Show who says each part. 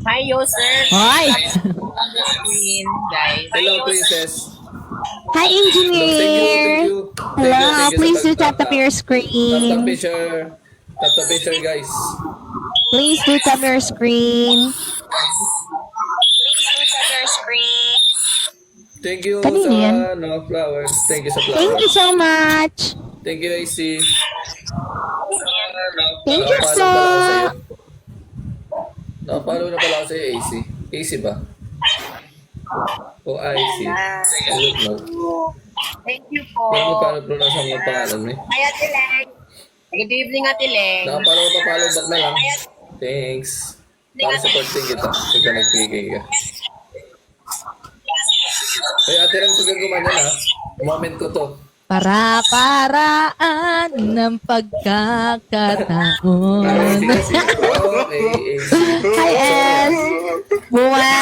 Speaker 1: Hi, Yosef.
Speaker 2: Hi!
Speaker 1: Guys.
Speaker 3: Hello, Princess.
Speaker 2: Hi,
Speaker 3: Hello, thank
Speaker 2: engineer!
Speaker 3: you.
Speaker 2: Hello, please do tap your
Speaker 3: Tap
Speaker 2: screen.
Speaker 3: picture. Tap the picture, guys.
Speaker 2: Please do tap your screen.
Speaker 3: Thank you
Speaker 2: Kanino yan?
Speaker 3: sa flowers. Thank you sa
Speaker 2: Thank you
Speaker 3: flowers.
Speaker 2: so much!
Speaker 3: Thank you, AC.
Speaker 2: Thank you
Speaker 3: Nakapalo
Speaker 2: so...
Speaker 3: pala ako sa'yo. Nakapalo na pala ako sa'yo, AC. AC ba? O IC? I don't know.
Speaker 1: Thank you po.
Speaker 3: Pero mo paano pronounce ang pangalan mo eh?
Speaker 1: Hi, Ate Leng. Good evening, Ate Leng.
Speaker 3: Nakapalo ko pa follow back na lang. Thanks. Para supporting kita. Pagka nagpigay ka. Hey, Ate Ram, sugar gumanyan ha. Moment ko to.
Speaker 2: Para-paraan ng pagkakataon.
Speaker 3: Okay, AC.
Speaker 2: Hi, S! Buwan!